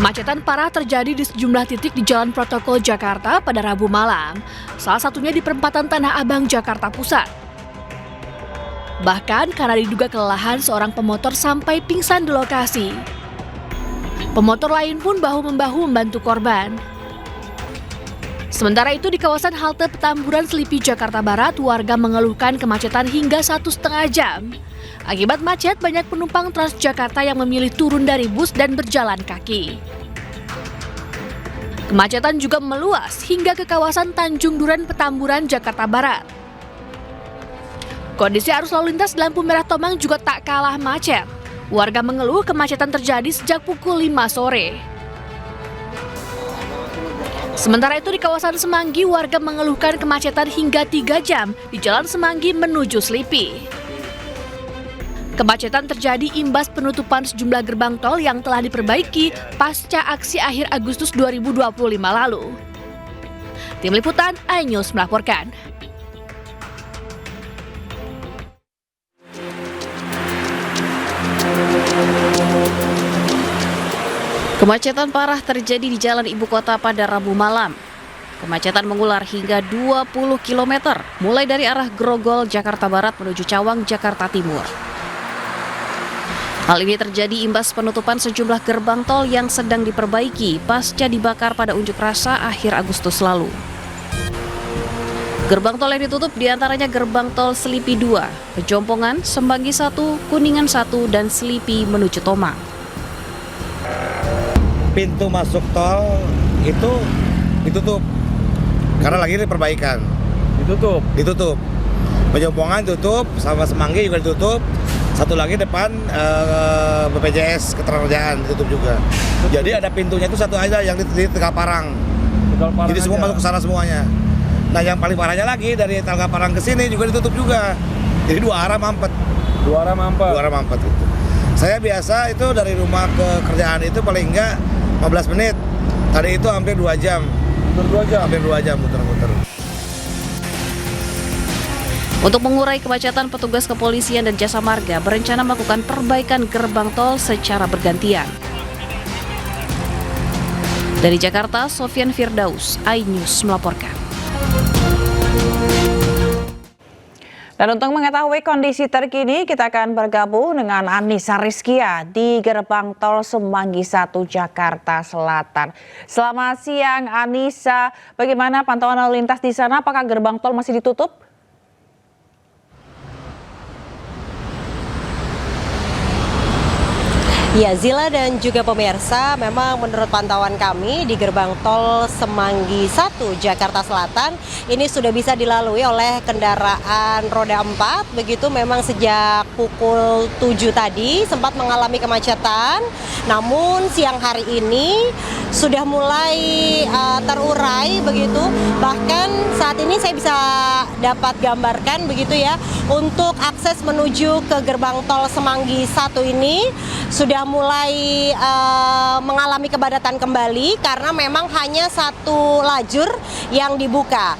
Kemacetan parah terjadi di sejumlah titik di Jalan Protokol Jakarta pada Rabu malam, salah satunya di perempatan Tanah Abang, Jakarta Pusat. Bahkan karena diduga kelelahan seorang pemotor sampai pingsan di lokasi. Pemotor lain pun bahu-membahu membantu korban. Sementara itu di kawasan halte Petamburan Selipi, Jakarta Barat, warga mengeluhkan kemacetan hingga 1,5 jam. Akibat macet, banyak penumpang Transjakarta yang memilih turun dari bus dan berjalan kaki. Kemacetan juga meluas hingga ke kawasan Tanjung Duren, Petamburan, Jakarta Barat. Kondisi arus lalu lintas di lampu merah Tomang juga tak kalah macet. Warga mengeluh kemacetan terjadi sejak pukul 5 sore. Sementara itu di kawasan Semanggi, warga mengeluhkan kemacetan hingga 3 jam di Jalan Semanggi menuju Selipi. Kemacetan terjadi imbas penutupan sejumlah gerbang tol yang telah diperbaiki pasca aksi akhir Agustus 2025 lalu. Tim Liputan iNews melaporkan. Kemacetan parah terjadi di Jalan Ibu Kota pada Rabu malam. Kemacetan mengular hingga 20 km, mulai dari arah Grogol, Jakarta Barat menuju Cawang, Jakarta Timur. Hal ini terjadi imbas penutupan sejumlah gerbang tol yang sedang diperbaiki pasca dibakar pada unjuk rasa akhir Agustus lalu. Gerbang tol yang ditutup diantaranya gerbang tol Selipi 2, Pejompongan, Semanggi 1, Kuningan 1, dan Selipi menuju Tomang. Pintu masuk tol itu ditutup karena lagi perbaikan. Ditutup. Pejompongan tutup, sama Semanggi juga ditutup. Satu lagi depan BPJS Ketenagakerjaan ditutup juga. Jadi ada pintunya itu satu aja yang di Tegaparang. Jadi semua masuk ke sana semuanya. Nah yang paling parahnya lagi dari Tegaparang ke sini juga ditutup juga. Jadi dua arah mampet gitu. Saya biasa itu dari rumah ke kerjaan itu paling enggak 15 menit. Tadi itu hampir 2 jam. Hampir 2 jam muter-muter. Untuk mengurai kemacetan, petugas kepolisian dan jasa marga berencana melakukan perbaikan gerbang tol secara bergantian. Dari Jakarta, Sofyan Firdaus, iNews melaporkan. Dan untuk mengetahui kondisi terkini, kita akan bergabung dengan Anissa Rizkia di Gerbang Tol Semanggi 1, Jakarta Selatan. Selamat siang Anissa, bagaimana pantauan lalu lintas di sana? Apakah gerbang tol masih ditutup? Ya, Zila dan juga pemirsa, memang menurut pantauan kami di gerbang tol Semanggi 1 Jakarta Selatan ini sudah bisa dilalui oleh kendaraan roda 4. Begitu memang sejak pukul 7 tadi sempat mengalami kemacetan. Namun siang hari ini sudah mulai terurai begitu. Bahkan saat ini saya bisa dapat gambarkan begitu ya, untuk akses menuju ke gerbang tol Semanggi 1 ini sudah mulai mengalami kepadatan kembali karena memang hanya satu lajur yang dibuka.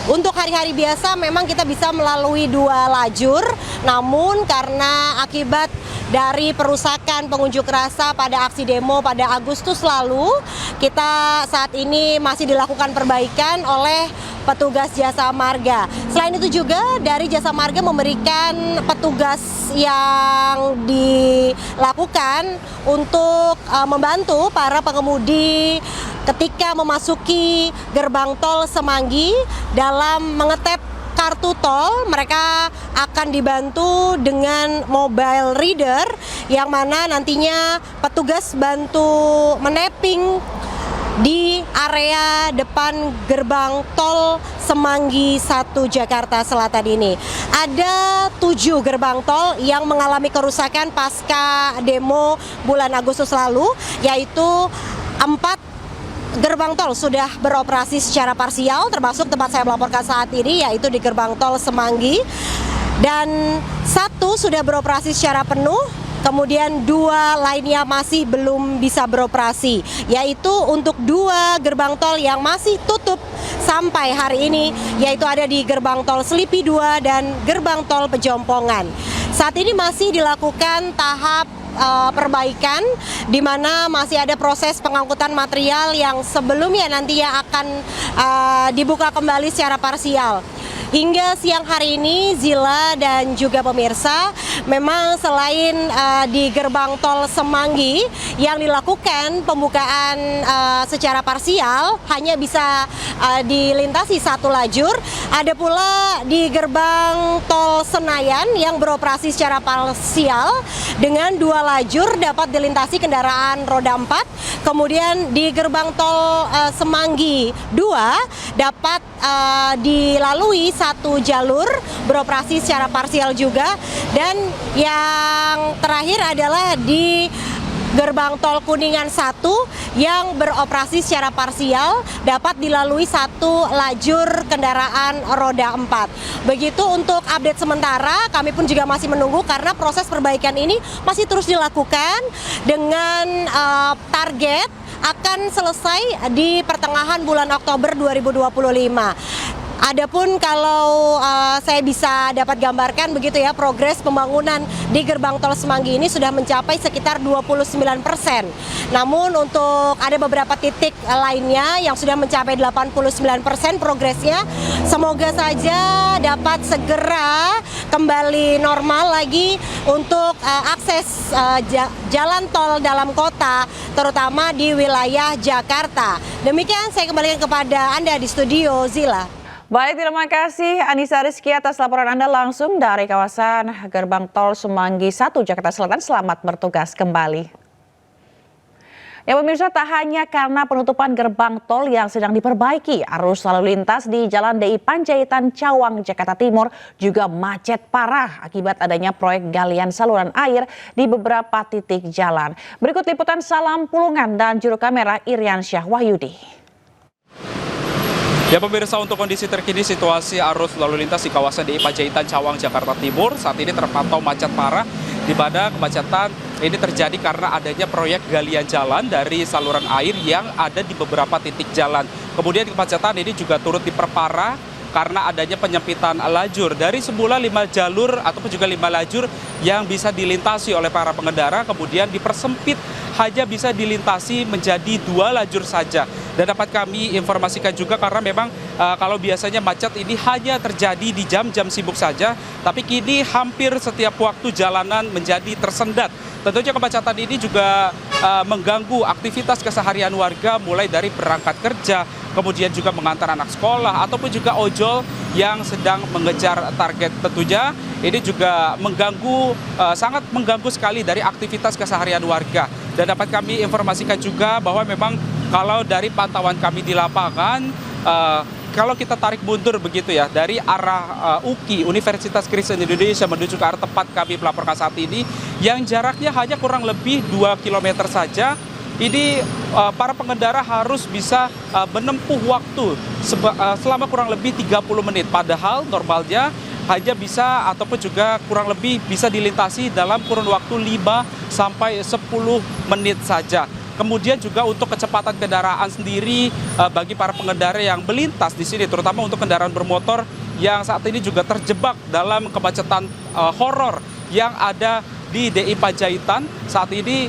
Untuk hari-hari biasa memang kita bisa melalui 2 lajur, namun karena akibat dari perusakan pengunjuk rasa pada aksi demo pada Agustus lalu, kita saat ini masih dilakukan perbaikan oleh petugas jasa marga. Selain itu juga dari jasa marga memberikan petugas yang dilakukan untuk membantu para pengemudi ketika memasuki gerbang tol Semanggi dalam mengetep kartu tol. Mereka akan dibantu dengan mobile reader yang mana nantinya petugas bantu menapping di area depan gerbang tol Semanggi 1 Jakarta Selatan ini. Ada 7 gerbang tol yang mengalami kerusakan pasca demo bulan Agustus lalu, yaitu 4 gerbang tol sudah beroperasi secara parsial, termasuk tempat saya melaporkan saat ini, yaitu di gerbang tol Semanggi. Dan 1 sudah beroperasi secara penuh, kemudian 2 lainnya masih belum bisa beroperasi, yaitu untuk 2 gerbang tol yang masih tutup sampai hari ini, yaitu ada di gerbang tol Selipi 2 dan gerbang tol Pejompongan. Saat ini masih dilakukan tahap perbaikan, di mana masih ada proses pengangkutan material yang sebelumnya nantinya akan dibuka kembali secara parsial. Hingga siang hari ini, Zila dan juga pemirsa, memang selain di gerbang tol Semanggi yang dilakukan pembukaan secara parsial, hanya bisa dilintasi satu lajur, ada pula di gerbang tol Senayan yang beroperasi secara parsial dengan 2 lajur dapat dilintasi kendaraan roda 4, kemudian di gerbang tol Semanggi 2 dapat dilalui 1 jalur beroperasi secara parsial juga, dan yang terakhir adalah di gerbang tol Kuningan 1 yang beroperasi secara parsial dapat dilalui 1 lajur kendaraan roda 4. Begitu untuk update sementara, kami pun juga masih menunggu karena proses perbaikan ini masih terus dilakukan dengan target akan selesai di pertengahan bulan Oktober 2025. Adapun kalau saya bisa dapat gambarkan begitu ya, progres pembangunan di gerbang tol Semanggi ini sudah mencapai sekitar 29%. Namun untuk ada beberapa titik lainnya yang sudah mencapai 89% progresnya. Semoga saja dapat segera kembali normal lagi untuk akses jalan tol dalam kota, terutama di wilayah Jakarta. Demikian saya kembalikan kepada Anda di studio, Zila. Baik, terima kasih Anissa Rizky atas laporan Anda langsung dari kawasan gerbang tol Semanggi 1 Jakarta Selatan. Selamat bertugas kembali. Ya pemirsa, tak hanya karena penutupan gerbang tol yang sedang diperbaiki, arus lalu lintas di Jalan DI Panjaitan Cawang Jakarta Timur juga macet parah akibat adanya proyek galian saluran air di beberapa titik jalan. Berikut liputan Salam Pulungan dan juru kamera Iriansyah Wahyudi. Ya pemirsa, untuk kondisi terkini situasi arus lalu lintas di kawasan DI Panjaitan Cawang Jakarta Timur saat ini terpantau macet parah, di mana kemacetan ini terjadi karena adanya proyek galian jalan dari saluran air yang ada di beberapa titik jalan. Kemudian kemacetan ini juga turut diperparah karena adanya penyempitan lajur dari semula 5 jalur ataupun juga 5 lajur yang bisa dilintasi oleh para pengendara, kemudian dipersempit hanya bisa dilintasi menjadi 2 lajur saja. Dan dapat kami informasikan juga karena memang kalau biasanya macet ini hanya terjadi di jam-jam sibuk saja, tapi kini hampir setiap waktu jalanan menjadi tersendat. Tentunya kemacetan ini juga mengganggu aktivitas keseharian warga, mulai dari berangkat kerja, kemudian juga mengantar anak sekolah, ataupun juga ojol yang sedang mengejar target. Tentunya ini juga mengganggu, sangat mengganggu sekali dari aktivitas keseharian warga. Dan dapat kami informasikan juga bahwa memang kalau dari pantauan kami di lapangan, kalau kita tarik mundur begitu ya, dari arah UKI, Universitas Kristen Indonesia menuju ke arah tempat kami melaporkan saat ini, yang jaraknya hanya kurang lebih 2 km saja, ini para pengendara harus bisa menempuh waktu selama kurang lebih 30 menit. Padahal normalnya hanya bisa ataupun juga kurang lebih bisa dilintasi dalam kurun waktu 5 sampai 10 menit saja. Kemudian juga untuk kecepatan kendaraan sendiri bagi para pengendara yang melintas di sini, terutama untuk kendaraan bermotor yang saat ini juga terjebak dalam kemacetan horor yang ada di DI Panjaitan. Saat ini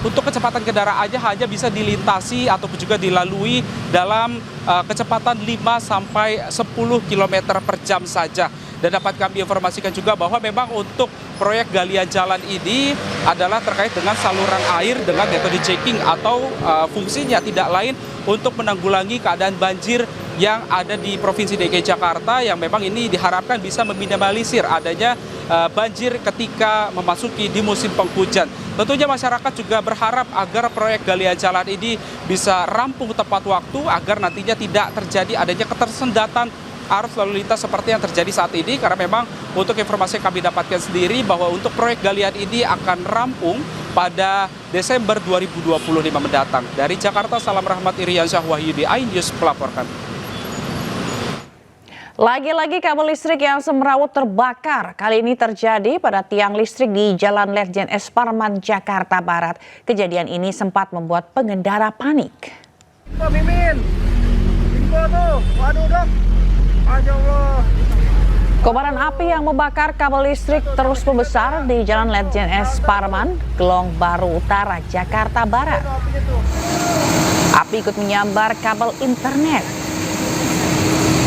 untuk kecepatan kendaraannya hanya bisa dilintasi ataupun juga dilalui dalam kecepatan 5 sampai 10 km per jam saja. Dan dapat kami informasikan juga bahwa memang untuk proyek galian jalan ini adalah terkait dengan saluran air dengan metode checking atau fungsinya tidak lain untuk menanggulangi keadaan banjir yang ada di Provinsi DKI Jakarta, yang memang ini diharapkan bisa meminimalisir adanya banjir ketika memasuki di musim penghujan. Tentunya masyarakat juga berharap agar proyek galian jalan ini bisa rampung tepat waktu agar nantinya tidak terjadi adanya ketersendatan arus lalu lintas seperti yang terjadi saat ini, karena memang untuk informasi yang kami dapatkan sendiri bahwa untuk proyek galian ini akan rampung pada Desember 2025 mendatang. Dari Jakarta, Salam Rahmat, Iriansyah Wahyudi, iNews melaporkan. Lagi-lagi kabel listrik yang semrawut terbakar. Kali ini terjadi pada tiang listrik di Jalan Ledjen S. Parman, Jakarta Barat. Kejadian ini sempat membuat pengendara panik. Pak Mimin, info tuh, waduh dok, aja Allah. Kobaran api yang membakar kabel listrik terus membesar di Jalan Letjen S. Parman, Gelong Baru Utara, Jakarta Barat. Api ikut menyambar kabel internet.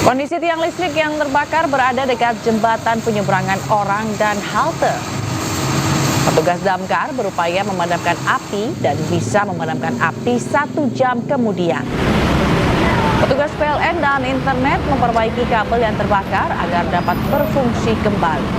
Kondisi tiang listrik yang terbakar berada dekat jembatan penyeberangan orang dan halte. Petugas damkar berupaya memadamkan api dan bisa memadamkan api 1 jam kemudian. Petugas PLN dan internet memperbaiki kabel yang terbakar agar dapat berfungsi kembali.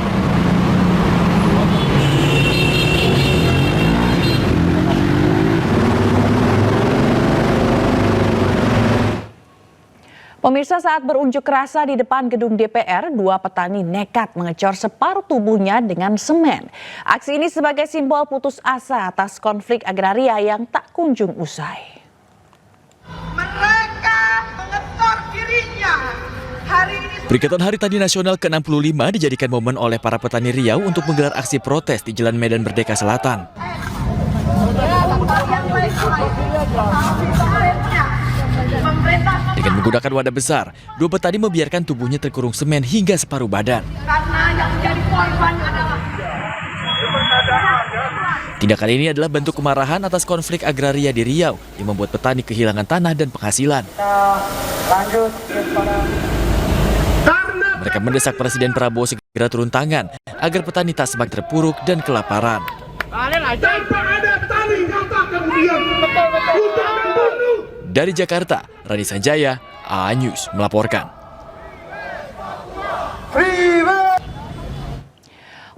Pemirsa, saat berunjuk rasa di depan gedung DPR, 2 petani nekat mengecor separuh tubuhnya dengan semen. Aksi ini sebagai simbol putus asa atas konflik agraria yang tak kunjung usai. Mereka mengetor dirinya. Peringatan Hari Tani Nasional ke-65 dijadikan momen oleh para petani Riau untuk menggelar aksi protes di Jalan Medan Merdeka Selatan. Dengan menggunakan wadah besar, 2 petani membiarkan tubuhnya terkurung semen hingga separuh badan. Tindakan ini adalah bentuk kemarahan atas konflik agraria di Riau yang membuat petani kehilangan tanah dan penghasilan. Mereka mendesak Presiden Prabowo segera turun tangan agar petani tak semakin terpuruk dan kelaparan. Dari Jakarta, Rani Sanjaya, AA News melaporkan.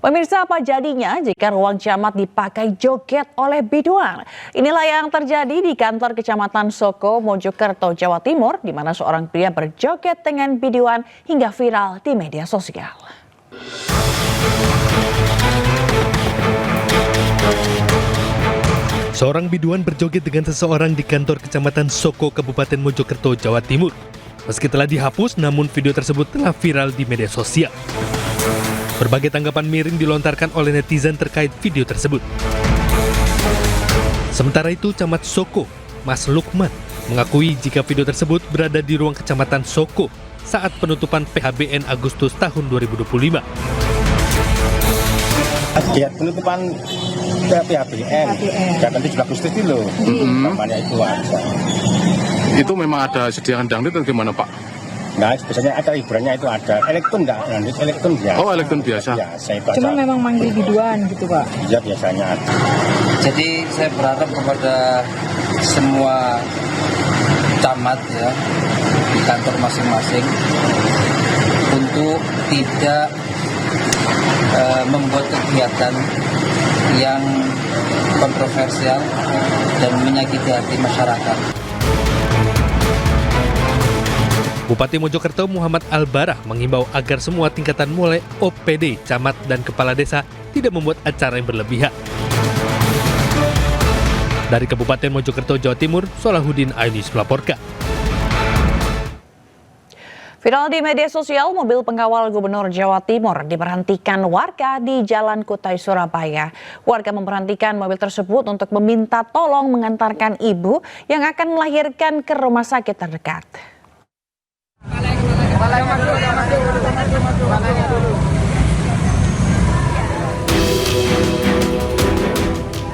Pemirsa, apa jadinya jika ruang camat dipakai joget oleh biduan? Inilah yang terjadi di kantor Kecamatan Soko, Mojokerto, Jawa Timur, di mana seorang pria berjoget dengan biduan hingga viral di media sosial. Seorang biduan berjoget dengan seseorang di kantor Kecamatan Soko, Kabupaten Mojokerto, Jawa Timur. Meski telah dihapus, namun video tersebut telah viral di media sosial. Berbagai tanggapan miring dilontarkan oleh netizen terkait video tersebut. Sementara itu, Camat Soko, Mas Lukman, mengakui jika video tersebut berada di ruang Kecamatan Soko saat penutupan PHBN Agustus tahun 2025. Ya, penutupan PHBN, dan 17 Agustus itu loh, namanya itu aja. Itu memang ada sediaan dangdut atau gimana, Pak? Nah, biasanya ada hiburannya itu ada. Elektron enggak? Elektron biasa. Oh, elektron biasa. Biasa itu cuma memang manggil biduan gitu, Pak? Iya, biasanya ada. Jadi saya berharap kepada semua camat ya di kantor masing-masing untuk tidak membuat kegiatan yang kontroversial dan menyakiti hati masyarakat. Bupati Mojokerto Muhammad Albarah mengimbau agar semua tingkatan mulai OPD, camat, dan kepala desa tidak membuat acara yang berlebihan. Dari Kabupaten Mojokerto, Jawa Timur, Solahuddin Ainis melaporkan. Viral di media sosial, mobil pengawal Gubernur Jawa Timur diberhentikan warga di Jalan Kutai, Surabaya. Warga memberhentikan mobil tersebut untuk meminta tolong mengantarkan ibu yang akan melahirkan ke rumah sakit terdekat.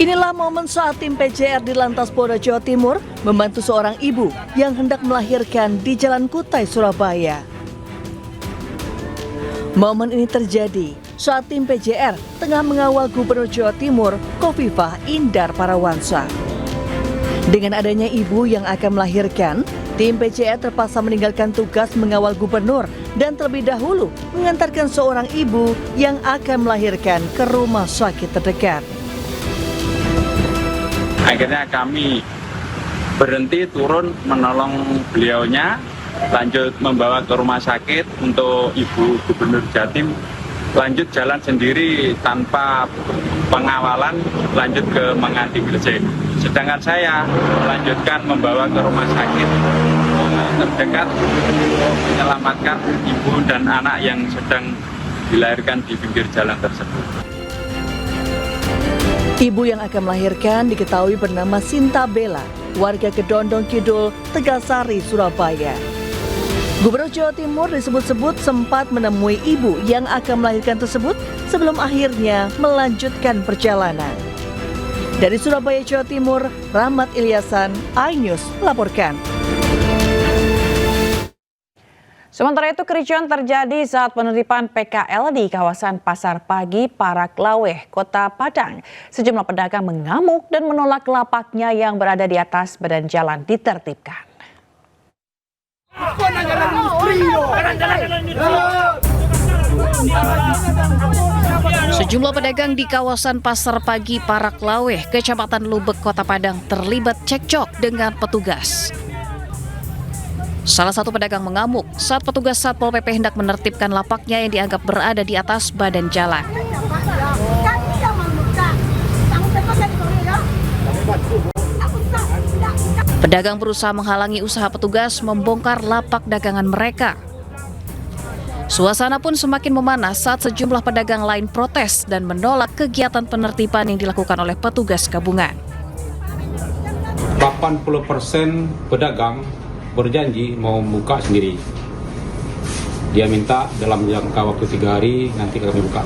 Inilah momen saat tim PJR di Lantas Polda Jawa Timur membantu seorang ibu yang hendak melahirkan di Jalan Kutai, Surabaya. Momen ini terjadi saat tim PJR tengah mengawal Gubernur Jawa Timur, Khofifah Indar Parawansa. Dengan adanya ibu yang akan melahirkan, tim PJR terpaksa meninggalkan tugas mengawal gubernur dan terlebih dahulu mengantarkan seorang ibu yang akan melahirkan ke rumah sakit terdekat. Akhirnya kami berhenti turun menolong beliaunya, lanjut membawa ke rumah sakit untuk Ibu Gubernur Jatim, lanjut jalan sendiri tanpa pengawalan, lanjut ke Menganti Gresik. Sedangkan saya melanjutkan membawa ke rumah sakit terdekat untuk menyelamatkan ibu dan anak yang sedang dilahirkan di pinggir jalan tersebut. Ibu yang akan melahirkan diketahui bernama Sinta Bella, warga Kedondong Kidul, Tegalsari, Surabaya. Gubernur Jawa Timur disebut-sebut sempat menemui ibu yang akan melahirkan tersebut sebelum akhirnya melanjutkan perjalanan. Dari Surabaya, Jawa Timur, Rahmat Ilyasan, iNews melaporkan. Sementara itu kericuan terjadi saat penertiban PKL di kawasan Pasar Pagi Paraklaweh, Kota Padang. Sejumlah pedagang mengamuk dan menolak lapaknya yang berada di atas badan jalan ditertibkan. Sejumlah pedagang di kawasan Pasar Pagi Paraklaweh, Kecamatan Lubek, Kota Padang terlibat cekcok dengan petugas. Salah satu pedagang mengamuk saat petugas Satpol PP hendak menertibkan lapaknya yang dianggap berada di atas badan jalan. Pedagang berusaha menghalangi usaha petugas membongkar lapak dagangan mereka. Suasana pun semakin memanas saat sejumlah pedagang lain protes dan menolak kegiatan penertiban yang dilakukan oleh petugas gabungan. 80% pedagang berjanji mau buka sendiri. Dia minta dalam jangka waktu 3 hari nanti kami buka.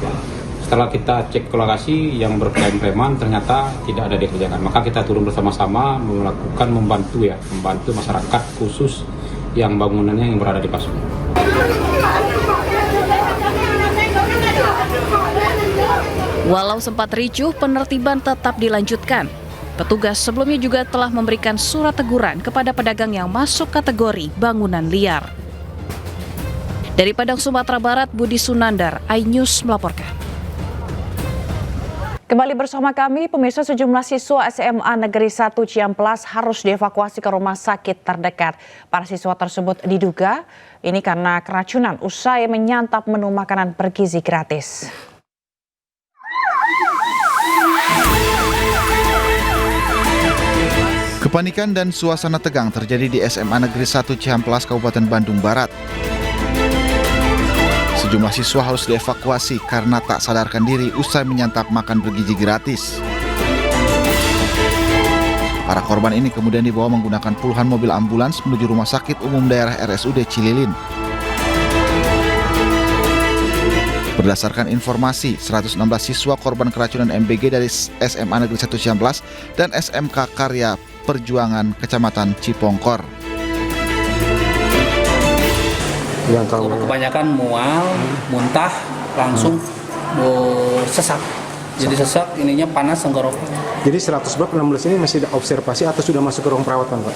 Setelah kita cek ke lokasi yang berklaim-klaiman ternyata tidak ada dikerjakan. Maka kita turun bersama-sama membantu masyarakat khusus yang bangunannya yang berada di Pasar. Walau sempat ricuh, penertiban tetap dilanjutkan. Petugas sebelumnya juga telah memberikan surat teguran kepada pedagang yang masuk kategori bangunan liar. Dari Padang, Sumatera Barat, Budi Sunandar, iNews melaporkan. Kembali bersama kami, pemirsa, sejumlah siswa SMA Negeri 1 Ciamplas harus dievakuasi ke rumah sakit terdekat. Para siswa tersebut diduga ini karena keracunan usai menyantap menu makanan bergizi gratis. Kepanikan dan suasana tegang terjadi di SMA Negeri 1 Ciamplas, Kabupaten Bandung Barat. Sejumlah siswa harus dievakuasi karena tak sadarkan diri usai menyantap makan bergizi gratis. Para korban ini kemudian dibawa menggunakan puluhan mobil ambulans menuju Rumah Sakit Umum Daerah RSUD Cililin. Berdasarkan informasi, 116 siswa korban keracunan MBG dari SMA Negeri 1 Ciamplas dan SMK Karya Perjuangan Kecamatan Cipongkor. Kebanyakan mual, muntah, langsung sesak. Jadi sesak, ininya panas tenggorokan. Jadi 116 ini masih ada observasi atau sudah masuk ke ruang perawatan, Pak?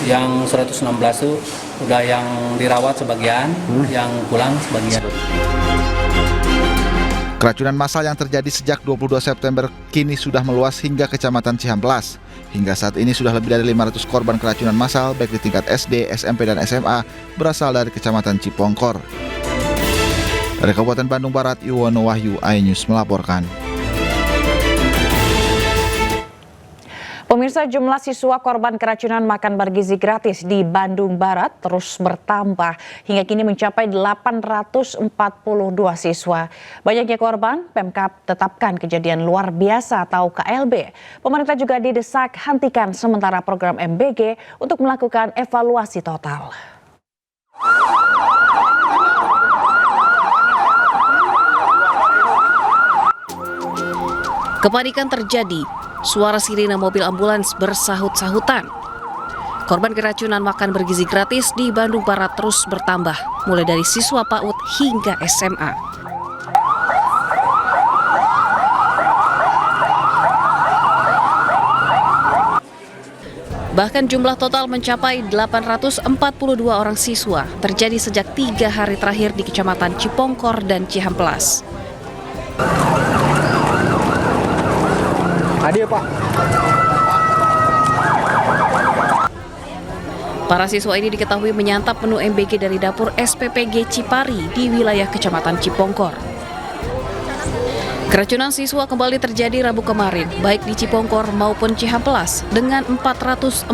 Yang 116 itu udah yang dirawat sebagian, yang pulang sebagian. Keracunan massal yang terjadi sejak 22 September kini sudah meluas hingga Kecamatan Ciamplas. Hingga saat ini sudah lebih dari 500 korban keracunan massal baik di tingkat SD, SMP, dan SMA berasal dari Kecamatan Cipongkor. Dari Kabupaten Bandung Barat, Iwono Wahyu, iNews melaporkan. Pemirsa, jumlah siswa korban keracunan makan bergizi gratis di Bandung Barat terus bertambah hingga kini mencapai 842 siswa. Banyaknya korban, Pemkab tetapkan kejadian luar biasa atau KLB. Pemerintah juga didesak hentikan sementara program MBG untuk melakukan evaluasi total. Kepanikan terjadi. Suara sirine mobil ambulans bersahut-sahutan. Korban keracunan makan bergizi gratis di Bandung Barat terus bertambah, mulai dari siswa PAUD hingga SMA. Bahkan jumlah total mencapai 842 orang siswa, terjadi sejak 3 hari terakhir di Kecamatan Cipongkor dan Cihamplas. Hadir, Pak. Para siswa ini diketahui menyantap menu MBG dari dapur SPPG Cipari di wilayah Kecamatan Cipongkor. Keracunan siswa kembali terjadi Rabu kemarin, baik di Cipongkor maupun Cihamplas, dengan 449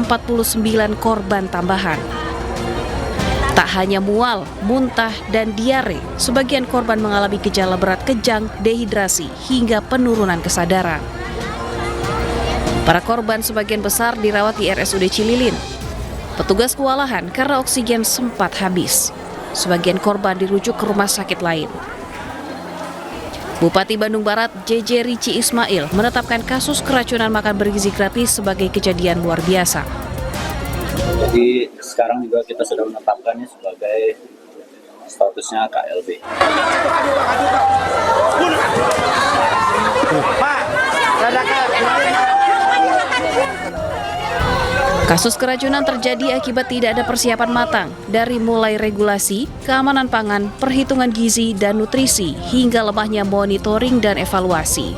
korban tambahan. Tak hanya mual, muntah, dan diare, sebagian korban mengalami gejala berat kejang, dehidrasi, hingga penurunan kesadaran. Para korban sebagian besar dirawat di RSUD Cililin. Petugas kewalahan karena oksigen sempat habis. Sebagian korban dirujuk ke rumah sakit lain. Bupati Bandung Barat JJ Rici Ismail menetapkan kasus keracunan makan bergizi gratis sebagai kejadian luar biasa. Jadi sekarang juga kita sudah menetapkannya sebagai statusnya KLB. Kasus keracunan terjadi akibat tidak ada persiapan matang, dari mulai regulasi, keamanan pangan, perhitungan gizi dan nutrisi, hingga lemahnya monitoring dan evaluasi.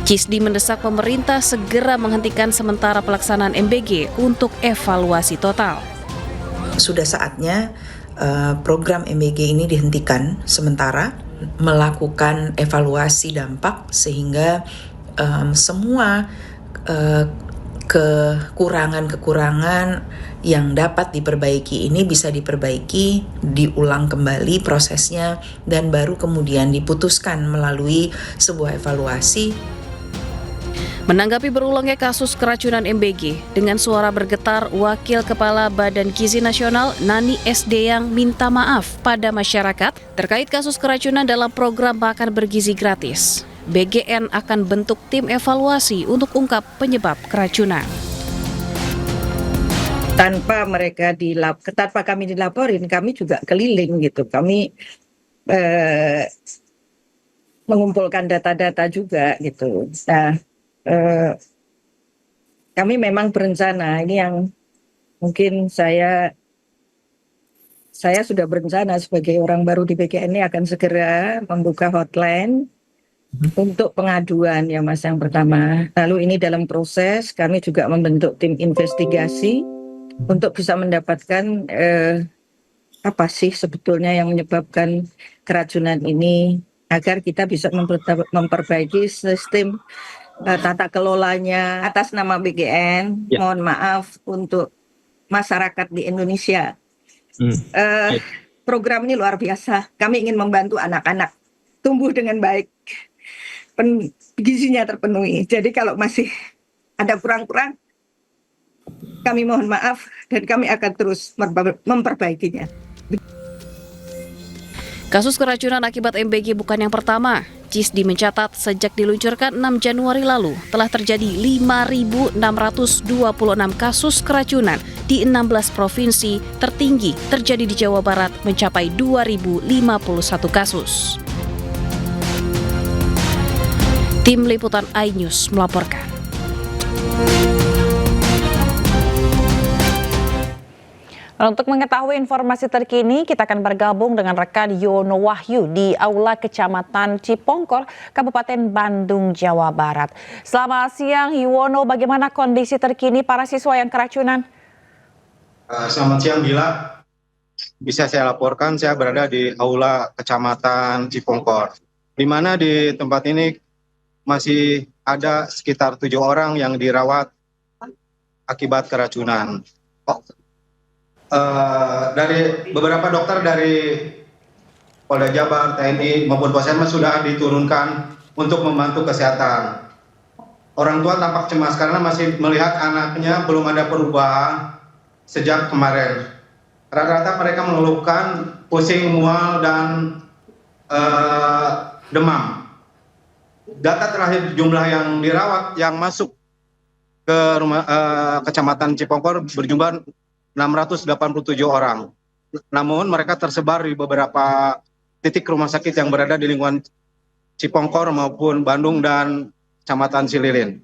Cisdi mendesak pemerintah segera menghentikan sementara pelaksanaan MBG untuk evaluasi total. Sudah saatnya program MBG ini dihentikan sementara, melakukan evaluasi dampak sehingga semua kekurangan-kekurangan yang dapat diperbaiki ini bisa diperbaiki, diulang kembali prosesnya, dan baru kemudian diputuskan melalui sebuah evaluasi. Menanggapi berulangnya kasus keracunan MBG, dengan suara bergetar, Wakil Kepala Badan Gizi Nasional Nani Esdeyang minta maaf pada masyarakat terkait kasus keracunan dalam program makan bergizi gratis. BGN akan bentuk tim evaluasi untuk ungkap penyebab keracunan. Tanpa kami dilaporin, kami juga keliling gitu. Kami mengumpulkan data-data juga gitu. Nah, kami memang berencana, ini yang mungkin saya sudah berencana sebagai orang baru di BGN ini akan segera membuka hotline untuk pengaduan ya Mas yang pertama. Lalu ini dalam proses kami juga membentuk tim investigasi untuk bisa mendapatkan apa sih sebetulnya yang menyebabkan keracunan ini agar kita bisa memperbaiki sistem tata kelolanya atas nama BGN. Mohon maaf untuk masyarakat di Indonesia. Program ini luar biasa. Kami ingin membantu anak-anak tumbuh dengan baik, gizinya terpenuhi. Jadi kalau masih ada kurang-kurang, kami mohon maaf dan kami akan terus memperbaikinya. Kasus keracunan akibat MBG bukan yang pertama. Cisdi mencatat sejak diluncurkan 6 Januari lalu telah terjadi 5.626 kasus keracunan di 16 provinsi, tertinggi terjadi di Jawa Barat mencapai 2.051 kasus. Tim Liputan iNews melaporkan. Untuk mengetahui informasi terkini, kita akan bergabung dengan rekan Yono Wahyu di Aula Kecamatan Cipongkor, Kabupaten Bandung, Jawa Barat. Selamat siang, Yuwono. Bagaimana kondisi terkini para siswa yang keracunan? Selamat siang, Bila. Bisa saya laporkan, saya berada di Aula Kecamatan Cipongkor, di mana di tempat ini masih ada sekitar 7 orang yang dirawat akibat keracunan. Dari beberapa dokter dari Polda Jabar, TNI maupun Puskesmas sudah diturunkan untuk membantu kesehatan. Orang tua tampak cemas karena masih melihat anaknya belum ada perubahan sejak kemarin. Rata-rata mereka mengeluhkan pusing, mual, dan demam. Data terakhir jumlah yang dirawat yang masuk ke Kecamatan Cipongkor berjumlah 687 orang. Namun mereka tersebar di beberapa titik rumah sakit yang berada di lingkungan Cipongkor maupun Bandung dan Kecamatan Cililin.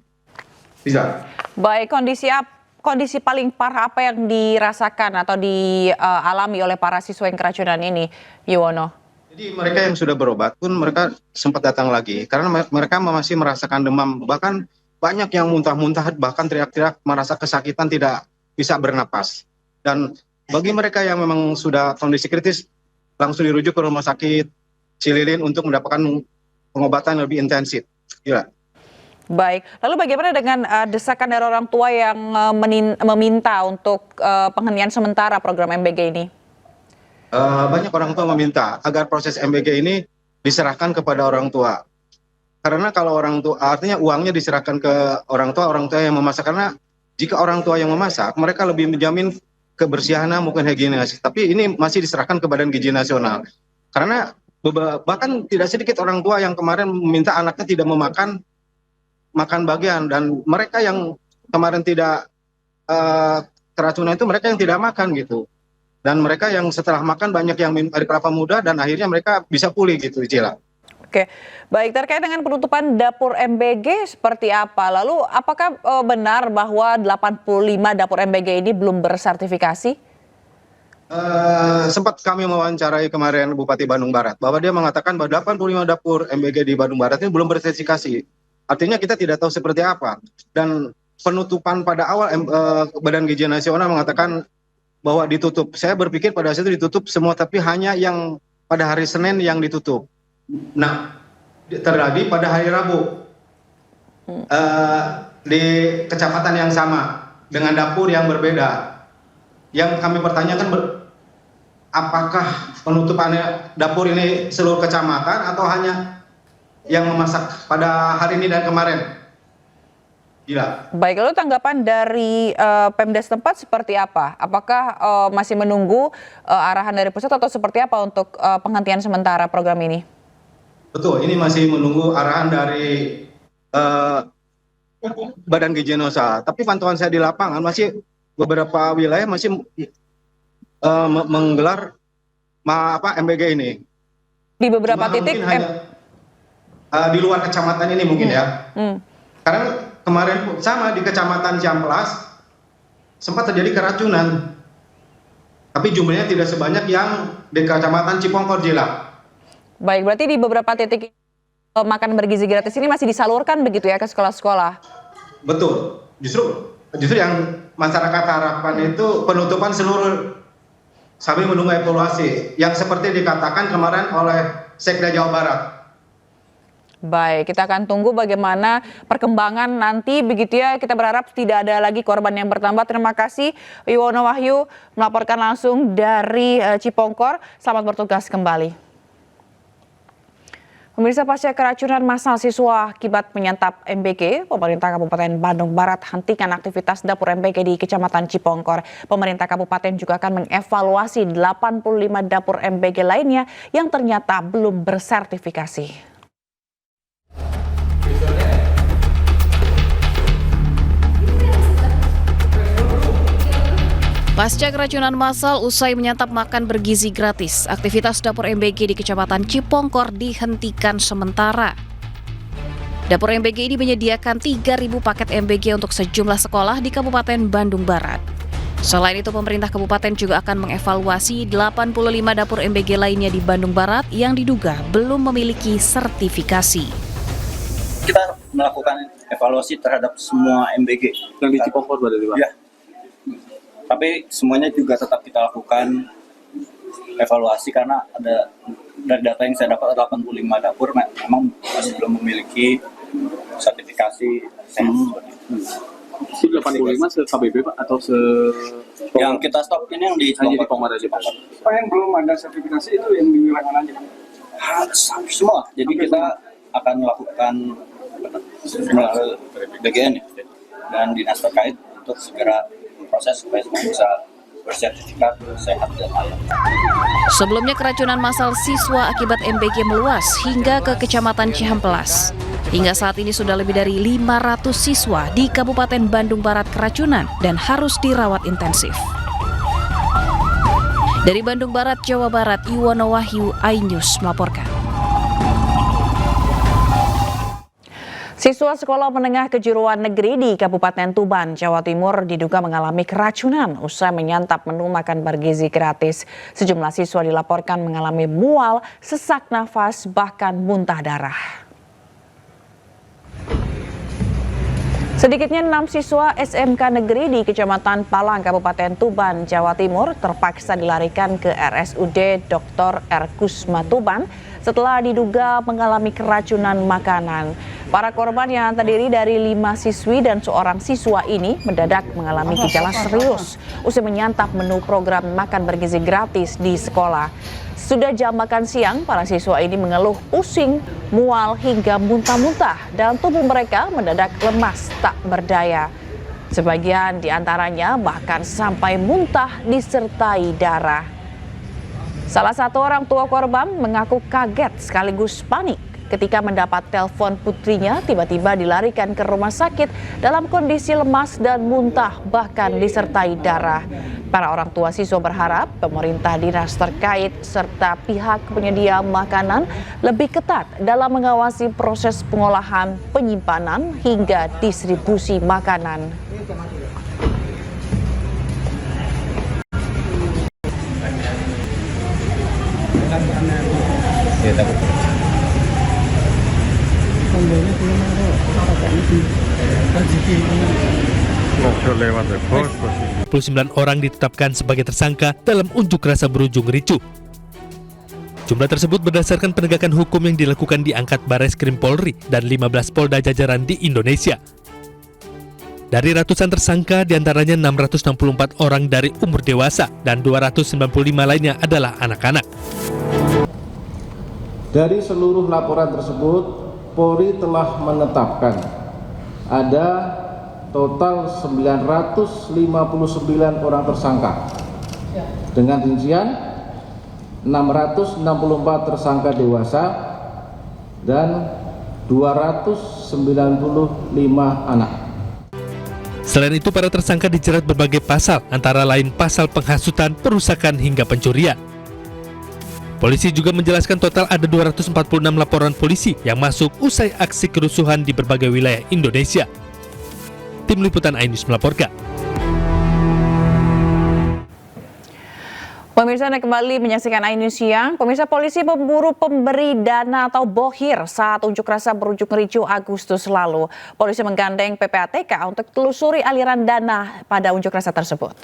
Bisa. Baik, kondisi paling parah apa yang dirasakan atau dialami oleh para siswa yang keracunan ini, Yuwono? Jadi mereka yang sudah berobat pun mereka sempat datang lagi karena mereka masih merasakan demam, bahkan banyak yang muntah-muntah, bahkan teriak-teriak merasa kesakitan, tidak bisa bernapas. Dan bagi mereka yang memang sudah kondisi kritis, langsung dirujuk ke rumah sakit Cililin untuk mendapatkan pengobatan yang lebih intensif. Gila. Baik, lalu bagaimana dengan desakan dari orang tua yang meminta untuk penghentian sementara program MBG ini? Banyak orang tua meminta agar proses MBG ini diserahkan kepada orang tua. Karena kalau orang tua, artinya uangnya diserahkan ke orang tua yang memasak. Karena jika orang tua yang memasak, mereka lebih menjamin kebersihannya mungkin higienis, tapi ini masih diserahkan ke Badan Gizi Nasional. Karena bahkan tidak sedikit orang tua yang kemarin meminta anaknya tidak memakan bagian, dan mereka yang kemarin tidak keracunan itu mereka yang tidak makan gitu. Dan mereka yang setelah makan banyak yang minum air kelapa muda dan akhirnya mereka bisa pulih gitu, Cila. Oke, baik, terkait dengan penutupan dapur MBG seperti apa? Lalu apakah benar bahwa 85 dapur MBG ini belum bersertifikasi? Sempat kami mewawancarai kemarin Bupati Bandung Barat bahwa dia mengatakan bahwa 85 dapur MBG di Bandung Barat ini belum bersertifikasi. Artinya kita tidak tahu seperti apa. Dan penutupan pada awal Badan Gizi Nasional mengatakan bahwa ditutup. Saya berpikir pada saat itu ditutup semua, tapi hanya yang pada hari Senin yang ditutup. Nah, terjadi pada hari Rabu di kecamatan yang sama dengan dapur yang berbeda. Yang kami pertanyakan, apakah penutupannya dapur ini seluruh kecamatan atau hanya yang memasak pada hari ini dan kemarin? Gila. Baik, lalu tanggapan dari Pemda setempat seperti apa? Apakah masih menunggu arahan dari pusat atau seperti apa untuk penghentian sementara program ini? Betul, ini masih menunggu arahan dari Badan Gizi Nasional. Tapi pantauan saya di lapangan masih beberapa wilayah masih menggelar MBG ini. Di beberapa titik di luar kecamatan ini mungkin ya. Karena kemarin sama di Kecamatan Ciamplas sempat terjadi keracunan. Tapi jumlahnya tidak sebanyak yang di Kecamatan Cipongkor, Jila. Baik, berarti di beberapa titik makan bergizi gratis ini masih disalurkan begitu ya ke sekolah-sekolah? Betul. Justru yang masyarakat harapkan itu penutupan seluruh sambil menunggu evaluasi yang seperti dikatakan kemarin oleh Sekda Jawa Barat. Baik, kita akan tunggu bagaimana perkembangan nanti begitu ya. Kita berharap tidak ada lagi korban yang bertambah. Terima kasih Iwono Wahyu melaporkan langsung dari Cipongkor. Selamat bertugas kembali. Pemirsa, pasca keracunan massal siswa akibat menyantap MBG, pemerintah Kabupaten Bandung Barat hentikan aktivitas dapur MBG di Kecamatan Cipongkor. Pemerintah Kabupaten juga akan mengevaluasi 85 dapur MBG lainnya yang ternyata belum bersertifikasi. Pasca keracunan massal usai menyantap makan bergizi gratis, aktivitas dapur MBG di Kecamatan Cipongkor dihentikan sementara. Dapur MBG ini menyediakan 3.000 paket MBG untuk sejumlah sekolah di Kabupaten Bandung Barat. Selain itu, pemerintah kabupaten juga akan mengevaluasi 85 dapur MBG lainnya di Bandung Barat yang diduga belum memiliki sertifikasi. Kita melakukan evaluasi terhadap semua MBG yang di Cipongkor berarti, Pak? Ya. Tapi semuanya juga tetap kita lakukan evaluasi karena ada dari data yang saya dapat 85 dapur memang masih belum memiliki sertifikasi sehat. Itu 85 se-KBB Pak atau se... Yang kita stop ini yang di Cipongkor aja Pak? Pak, yang belum ada sertifikasi itu yang di wilayah mana aja? Semua. Jadi kita akan melakukan melalui BGN dan dinas terkait untuk segera proses supaya semua bisa bersertifikat sehat dan halal. Sebelumnya keracunan massal siswa akibat MBG meluas hingga ke Kecamatan Cihamplas. Hingga saat ini sudah lebih dari 500 siswa di Kabupaten Bandung Barat keracunan dan harus dirawat intensif. Dari Bandung Barat, Jawa Barat, Iwono Wahyu, iNews melaporkan. Siswa sekolah menengah kejuruan negeri di Kabupaten Tuban, Jawa Timur diduga mengalami keracunan usai menyantap menu makan bergizi gratis. Sejumlah siswa dilaporkan mengalami mual, sesak nafas, bahkan muntah darah. Sedikitnya 6 siswa SMK Negeri di Kecamatan Palang, Kabupaten Tuban, Jawa Timur terpaksa dilarikan ke RSUD Dr. R. Kusma Tuban setelah diduga mengalami keracunan makanan. Para korban yang terdiri dari 5 siswi dan seorang siswa ini mendadak mengalami gejala serius usai menyantap menu program makan bergizi gratis di sekolah. Sudah jam makan siang, para siswa ini mengeluh pusing, mual hingga muntah-muntah dan tubuh mereka mendadak lemas tak berdaya. Sebagian di antaranya bahkan sampai muntah disertai darah. Salah satu orang tua korban mengaku kaget sekaligus panik ketika mendapat telepon putrinya tiba-tiba dilarikan ke rumah sakit dalam kondisi lemas dan muntah bahkan disertai darah. Para orang tua siswa berharap pemerintah, dinas terkait serta pihak penyedia makanan lebih ketat dalam mengawasi proses pengolahan, penyimpanan hingga distribusi makanan. Lewat 29 orang ditetapkan sebagai tersangka dalam unjuk rasa berujung ricuh. Jumlah tersebut berdasarkan penegakan hukum yang dilakukan di angkat Bareskrim Polri dan 15 Polda jajaran di Indonesia. Dari ratusan tersangka, diantaranya 664 orang dari umur dewasa dan 295 lainnya adalah anak-anak. Dari seluruh laporan tersebut, Polri telah menetapkan ada total 959 orang tersangka dengan rincian 664 tersangka dewasa dan 295 anak. Selain itu, para tersangka dijerat berbagai pasal, antara lain pasal penghasutan, perusakan hingga pencurian. Polisi juga menjelaskan total ada 246 laporan polisi yang masuk usai aksi kerusuhan di berbagai wilayah Indonesia. Tim Liputan iNews melaporkan. Pemirsa, Anda kembali menyaksikan iNews Siang. Pemirsa, polisi memburu pemberi dana atau bohir saat unjuk rasa berujung ricuh Agustus lalu. Polisi menggandeng PPATK untuk telusuri aliran dana pada unjuk rasa tersebut.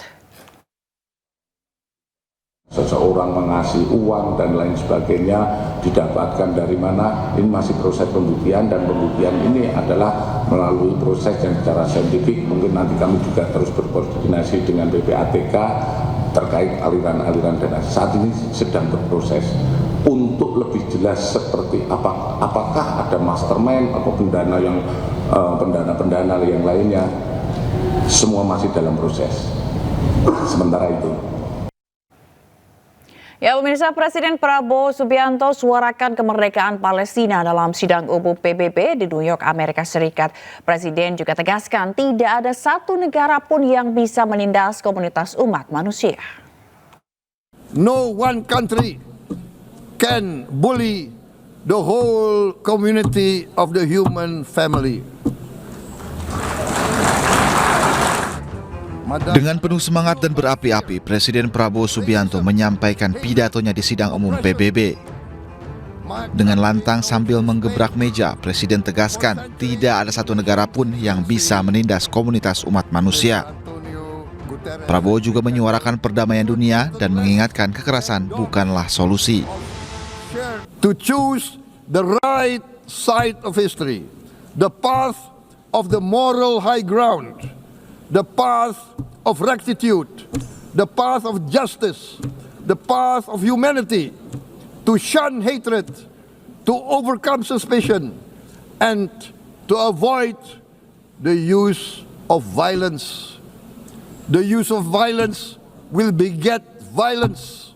Seseorang mengasih uang dan lain sebagainya didapatkan dari mana, ini masih proses pembuktian, dan pembuktian ini adalah melalui proses yang secara saintifik. Mungkin nanti kami juga terus berkoordinasi dengan PPATK terkait aliran-aliran dana. Saat ini sedang berproses untuk lebih jelas seperti apakah ada mastermind atau pendana yang pendana yang lainnya. Semua masih dalam proses sementara itu. Ya, pemirsa, Presiden Prabowo Subianto suarakan kemerdekaan Palestina dalam sidang umum PBB di New York, Amerika Serikat. Presiden juga tegaskan tidak ada satu negara pun yang bisa menindas komunitas umat manusia. No one country can bully the whole community of the human family. Dengan penuh semangat dan berapi-api, Presiden Prabowo Subianto menyampaikan pidatonya di sidang umum PBB. Dengan lantang sambil menggebrak meja, Presiden tegaskan tidak ada satu negara pun yang bisa menindas komunitas umat manusia. Prabowo juga menyuarakan perdamaian dunia dan mengingatkan kekerasan bukanlah solusi. To choose the right side of history, the path of the moral high ground, the path of rectitude, the path of justice, the path of humanity, to shun hatred, to overcome suspicion, and to avoid the use of violence. The use of violence will beget violence.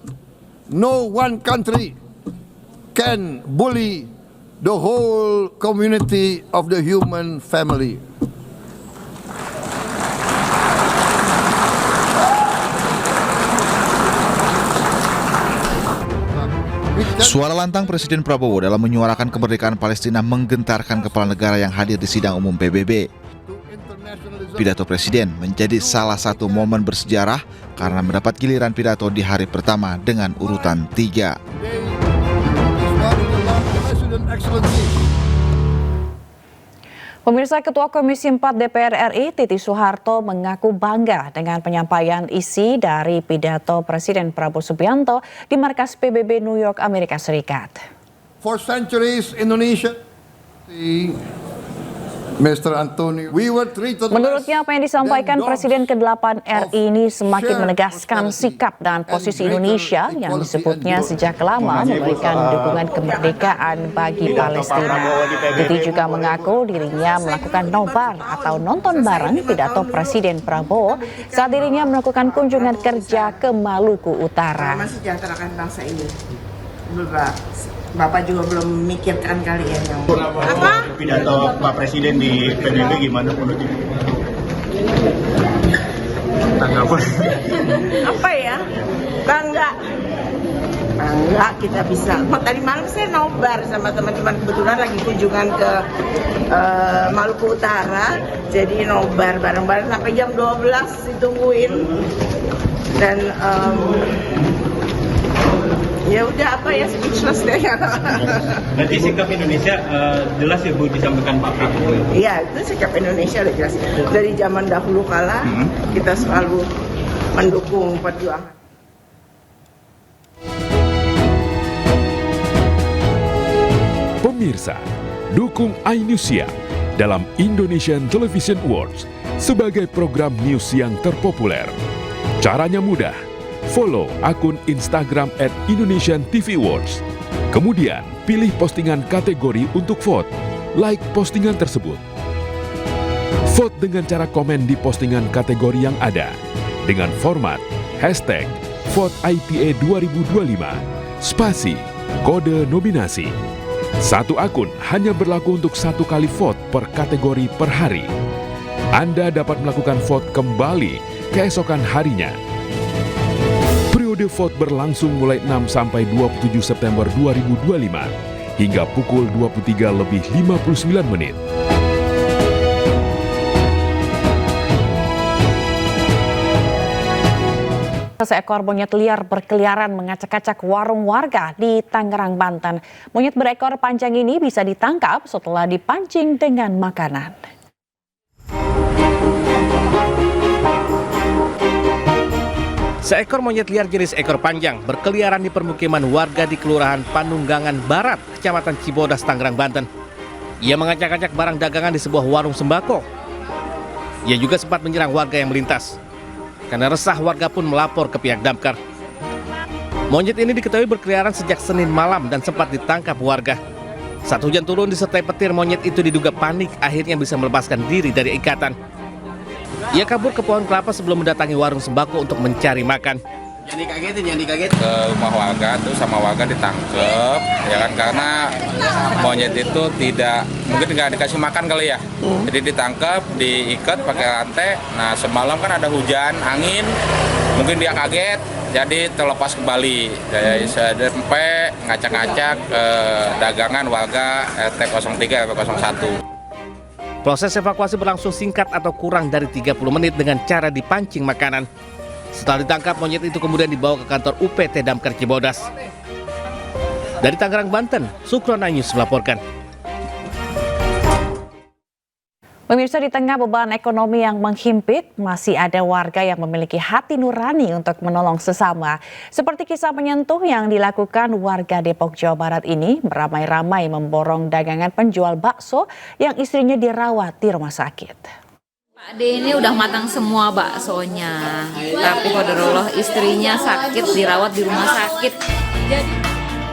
No one country can bully the whole community of the human family. Suara lantang Presiden Prabowo dalam menyuarakan kemerdekaan Palestina menggentarkan kepala negara yang hadir di sidang umum PBB. Pidato Presiden menjadi salah satu momen bersejarah karena mendapat giliran pidato di hari pertama dengan urutan 3. Pemirsa, Ketua Komisi 4 DPR RI Titi Soeharto mengaku bangga dengan penyampaian isi dari pidato Presiden Prabowo Subianto di markas PBB New York, Amerika Serikat. For centuries, Indonesia Mr. Antonio, we were treated Menurutnya apa yang disampaikan Presiden ke-8 RI ini semakin menegaskan sikap dan posisi Indonesia yang disebutnya sejak lama memberikan dukungan kemerdekaan bagi Palestina. Titi juga mengaku dirinya melakukan nobar atau nonton bareng pidato Presiden Prabowo saat dirinya melakukan kunjungan kerja ke Maluku Utara. Mensejahterakan bangsa ini. Bapak juga belum memikirkan kali ya. Apa? Pidato Pak Presiden di PBB gimana menurut Ibu? Tanggapan? Apa ya? Bangga kita bisa. Tadi malam saya nobar sama teman-teman, kebetulan lagi kunjungan ke Maluku Utara, jadi nobar bareng-bareng sampai jam 12 ditungguin. Dan ya udah apa ya, speechless deh. Berarti sikap Indonesia jelas ya Bu disampaikan Pak Prabowo. Iya, itu sikap Indonesia udah jelas. Dari zaman dahulu kala kita selalu mendukung perjuangan. Pemirsa, dukung iNews Siang dalam Indonesian Television Awards sebagai program news yang terpopuler. Caranya mudah. Follow akun Instagram @IndonesianTVAwards. Kemudian pilih postingan kategori untuk vote. Like postingan tersebut. Vote dengan cara komen di postingan kategori yang ada dengan format #VoteITA 2025 spasi kode nominasi. Satu akun hanya berlaku untuk 1 kali vote per kategori per hari. Anda dapat melakukan vote kembali keesokan harinya. Periode vote berlangsung mulai 6 sampai 27 September 2025 hingga pukul 23:59. Seekor monyet liar berkeliaran mengacak-acak warung warga di Tangerang, Banten. Monyet berekor panjang ini bisa ditangkap setelah dipancing dengan makanan. Seekor monyet liar jenis ekor panjang berkeliaran di permukiman warga di Kelurahan Panunggangan Barat, Kecamatan Cibodas, Tangerang, Banten. Ia mengacak-acak barang dagangan di sebuah warung sembako. Ia juga sempat menyerang warga yang melintas. Karena resah, warga pun melapor ke pihak damkar. Monyet ini diketahui berkeliaran sejak Senin malam dan sempat ditangkap warga. Saat hujan turun disertai petir, monyet itu diduga panik, akhirnya bisa melepaskan diri dari ikatan. Ia kabur ke pohon kelapa sebelum mendatangi warung sembako untuk mencari makan. Jangan dikagetin. Ke rumah warga tuh sama warga ditangkep, ya kan, karena monyet itu mungkin nggak dikasih makan kali ya. Jadi ditangkep, diikat pakai rantai. Nah semalam kan ada hujan, angin, mungkin dia kaget, jadi terlepas kembali. Jadi sampai ngacak-ngacak dagangan warga RT 03 RT 01. Proses evakuasi berlangsung singkat atau kurang dari 30 menit dengan cara dipancing makanan. Setelah ditangkap, monyet itu kemudian dibawa ke kantor UPT Damkar Cibodas. Dari Tangerang, Banten, Sukron iNews melaporkan. Pemirsa, di tengah beban ekonomi yang menghimpit, masih ada warga yang memiliki hati nurani untuk menolong sesama. Seperti kisah menyentuh yang dilakukan warga Depok, Jawa Barat ini, beramai-ramai memborong dagangan penjual bakso yang istrinya dirawat di rumah sakit. Pak D ini udah matang semua baksonya, tapi qadarullah istrinya sakit, dirawat di rumah sakit.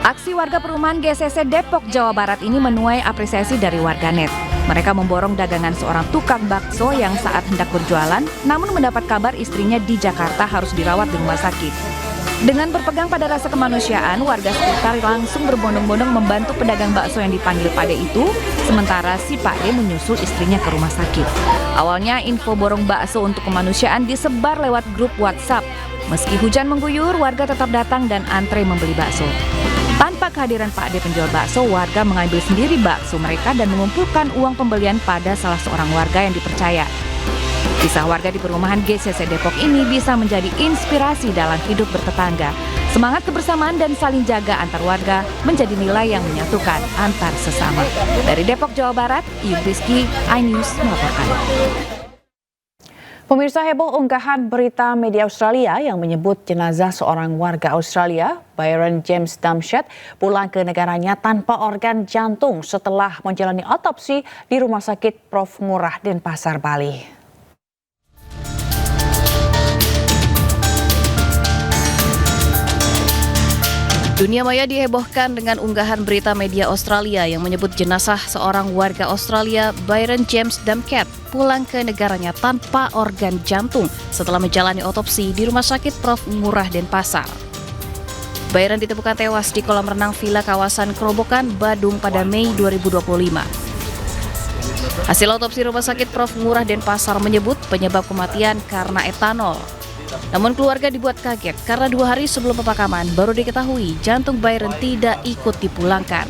Aksi warga perumahan GCC Depok, Jawa Barat ini menuai apresiasi dari warganet. Mereka memborong dagangan seorang tukang bakso yang saat hendak berjualan, namun mendapat kabar istrinya di Jakarta harus dirawat di rumah sakit. Dengan berpegang pada rasa kemanusiaan, warga sekitar langsung berbondong-bondong membantu pedagang bakso yang dipanggil Pak D itu, sementara si Pak D menyusul istrinya ke rumah sakit. Awalnya info borong bakso untuk kemanusiaan disebar lewat grup WhatsApp. Meski hujan mengguyur, warga tetap datang dan antre membeli bakso. Tanpa kehadiran Pak D penjual bakso, warga mengambil sendiri bakso mereka dan mengumpulkan uang pembelian pada salah seorang warga yang dipercaya. Kisah warga di perumahan GCC Depok ini bisa menjadi inspirasi dalam hidup bertetangga. Semangat kebersamaan dan saling jaga antar warga menjadi nilai yang menyatukan antar sesama. Dari Depok, Jawa Barat, Iyun Rizky, iNews melaporkan. Pemirsa, heboh unggahan berita media Australia yang menyebut jenazah seorang warga Australia, Byron James Damshed, pulang ke negaranya tanpa organ jantung setelah menjalani otopsi di Rumah Sakit Prof. Ngurah Denpasar, Bali. Dunia maya dihebohkan dengan unggahan berita media Australia yang menyebut jenazah seorang warga Australia, Byron James Damshed, pulang ke negaranya tanpa organ jantung setelah menjalani otopsi di Rumah Sakit Prof. Ngurah Denpasar. Byron ditemukan tewas di kolam renang villa kawasan Kerobokan, Badung pada Mei 2025. Hasil otopsi Rumah Sakit Prof. Ngurah Denpasar menyebut penyebab kematian karena etanol. Namun keluarga dibuat kaget karena 2 hari sebelum pemakaman baru diketahui jantung Byron tidak ikut dipulangkan.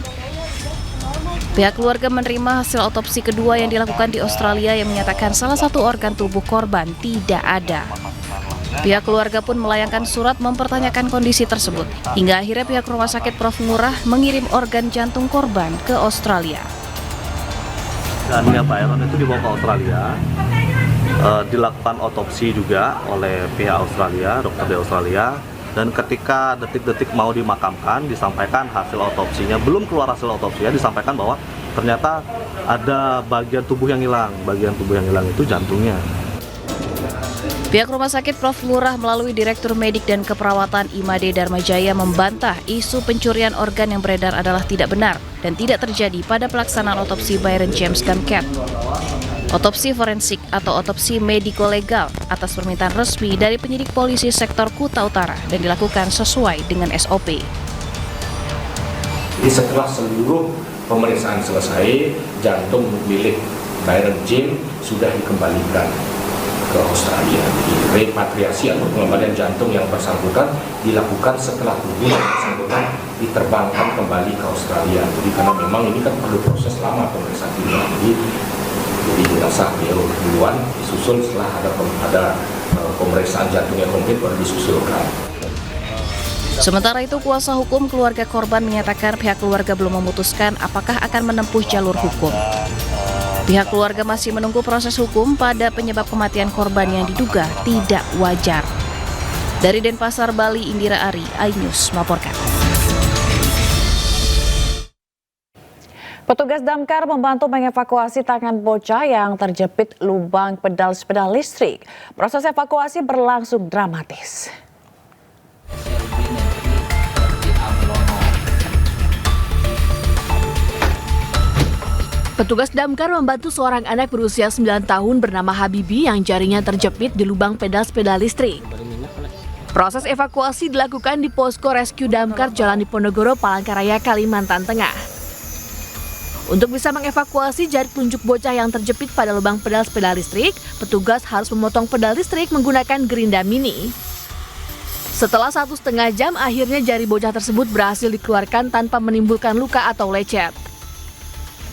Pihak keluarga menerima hasil otopsi kedua yang dilakukan di Australia yang menyatakan salah satu organ tubuh korban tidak ada. Pihak keluarga pun melayangkan surat mempertanyakan kondisi tersebut, hingga akhirnya pihak Rumah Sakit Prof. Ngurah mengirim organ jantung korban ke Australia. Dan Byron itu dibawa ke Australia. Dilakukan otopsi juga oleh pihak Australia, dokter di Australia, dan ketika detik-detik mau dimakamkan disampaikan hasil otopsinya, belum keluar hasil otopsinya, disampaikan bahwa ternyata ada bagian tubuh yang hilang itu jantungnya. Pihak Rumah Sakit Prof. Ngurah melalui Direktur Medik dan Keperawatan Imade Dharmajaya membantah isu pencurian organ yang beredar adalah tidak benar dan tidak terjadi pada pelaksanaan otopsi Byron James Damshed. Otopsi forensik atau otopsi mediko-legal atas permintaan resmi dari penyidik polisi sektor Kuta Utara dan dilakukan sesuai dengan SOP. Jadi setelah seluruh pemeriksaan selesai, jantung milik Byron James sudah dikembalikan ke Australia. Jadi repatriasi atau pengembalian jantung yang bersangkutan dilakukan setelah tubuh yang bersangkutan diterbangkan kembali ke Australia. Jadi karena memang ini kan perlu proses lama pemeriksaan ini. Jadi dirasa beliau duluan disusul setelah ada pemeriksaan jantung yang komplit baru disusulkan. Sementara itu, kuasa hukum keluarga korban menyatakan pihak keluarga belum memutuskan apakah akan menempuh jalur hukum. Pihak keluarga masih menunggu proses hukum pada penyebab kematian korban yang diduga tidak wajar. Dari Denpasar, Bali, Indira Ari, iNews melaporkan. Petugas damkar membantu mengevakuasi tangan bocah yang terjepit lubang pedal sepeda listrik. Proses evakuasi berlangsung dramatis. Petugas damkar membantu seorang anak berusia 9 tahun bernama Habibi yang jarinya terjepit di lubang pedal sepeda listrik. Proses evakuasi dilakukan di posko rescue damkar Jalan Diponegoro, Palangkaraya, Kalimantan Tengah. Untuk bisa mengevakuasi jari telunjuk bocah yang terjepit pada lubang pedal sepeda listrik, petugas harus memotong pedal listrik menggunakan gerinda mini. Setelah 1,5 jam, akhirnya jari bocah tersebut berhasil dikeluarkan tanpa menimbulkan luka atau lecet.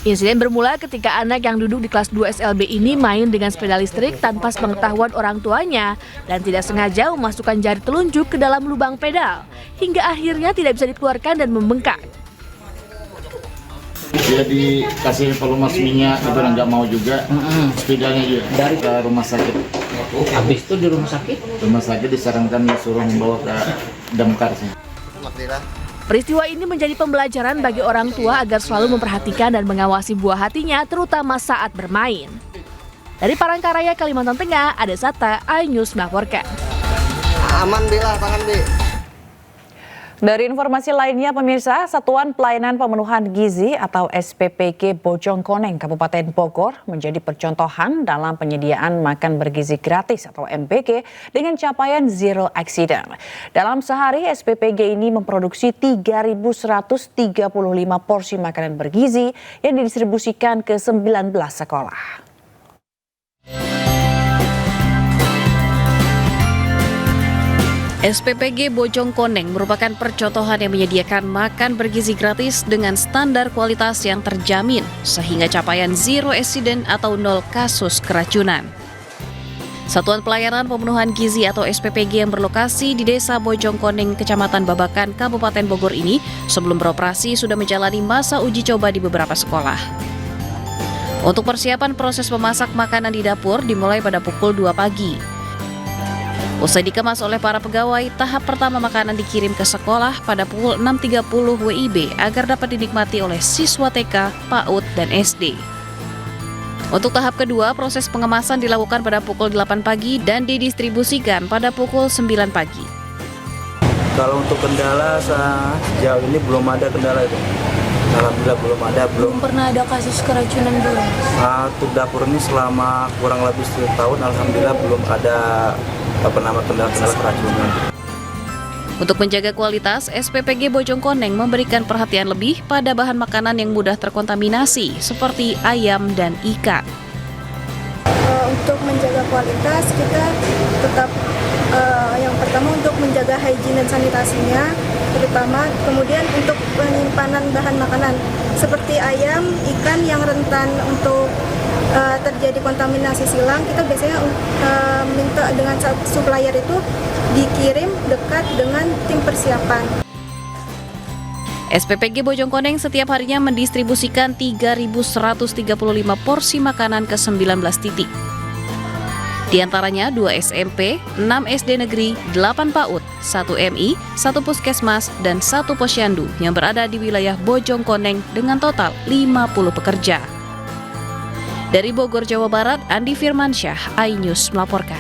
Insiden bermula ketika anak yang duduk di kelas 2 SLB ini main dengan sepeda listrik tanpa sepengetahuan orang tuanya dan tidak sengaja memasukkan jari telunjuk ke dalam lubang pedal, hingga akhirnya tidak bisa dikeluarkan dan membengkak. Dia dikasih volume minyak itu nggak mau juga, sepedanya juga dari ke rumah sakit. Habis itu di rumah sakit? Rumah sakit disarankan disuruh membawa ke damkar sih. Peristiwa ini menjadi pembelajaran bagi orang tua agar selalu memperhatikan dan mengawasi buah hatinya, terutama saat bermain. Dari Palangkaraya, Kalimantan Tengah, Ade Sata, iNews melaporkan. Aman Bella, tangan B. Dari informasi lainnya, pemirsa, Satuan Pelayanan Pemenuhan Gizi atau SPPG Bojongkoneng Kabupaten Bogor menjadi percontohan dalam penyediaan makan bergizi gratis atau MBG dengan capaian zero accident. Dalam sehari, SPPG ini memproduksi 3.135 porsi makanan bergizi yang didistribusikan ke 19 sekolah. SPPG Bojongkoneng merupakan percontohan yang menyediakan makan bergizi gratis dengan standar kualitas yang terjamin, sehingga capaian zero accident atau 0 kasus keracunan. Satuan Pelayanan Pemenuhan Gizi atau SPPG yang berlokasi di Desa Bojongkoneng, Kecamatan Babakan, Kabupaten Bogor ini sebelum beroperasi sudah menjalani masa uji coba di beberapa sekolah. Untuk persiapan proses memasak makanan di dapur dimulai pada pukul 2 pagi. Usai dikemas oleh para pegawai, tahap pertama makanan dikirim ke sekolah pada pukul 6.30 WIB agar dapat dinikmati oleh siswa TK, PAUD, dan SD. Untuk tahap kedua, proses pengemasan dilakukan pada pukul 8 pagi dan didistribusikan pada pukul 9 pagi. Kalau untuk kendala sejauh ini belum ada kendala itu. Alhamdulillah belum pernah ada kasus keracunan belum? Untuk dapur ini selama kurang lebih 1 tahun, alhamdulillah belum ada kendala keracunan. Untuk menjaga kualitas, SPPG Bojongkoneng memberikan perhatian lebih pada bahan makanan yang mudah terkontaminasi seperti ayam dan ikan. Untuk menjaga kualitas kita tetap yang pertama untuk menjaga hygiene dan sanitasinya terutama, kemudian untuk penyimpanan bahan makanan seperti ayam, ikan yang rentan untuk terjadi kontaminasi silang, kita biasanya minta dengan supplier itu dikirim dekat dengan tim persiapan. SPPG Bojongkoneng setiap harinya mendistribusikan 3.135 porsi makanan ke 19 titik. Di antaranya 2 SMP, 6 SD negeri, 8 PAUD, 1 MI, 1 puskesmas, dan 1 posyandu yang berada di wilayah Bojongkoneng dengan total 50 pekerja. Dari Bogor, Jawa Barat, Andi Firmansyah, iNews melaporkan.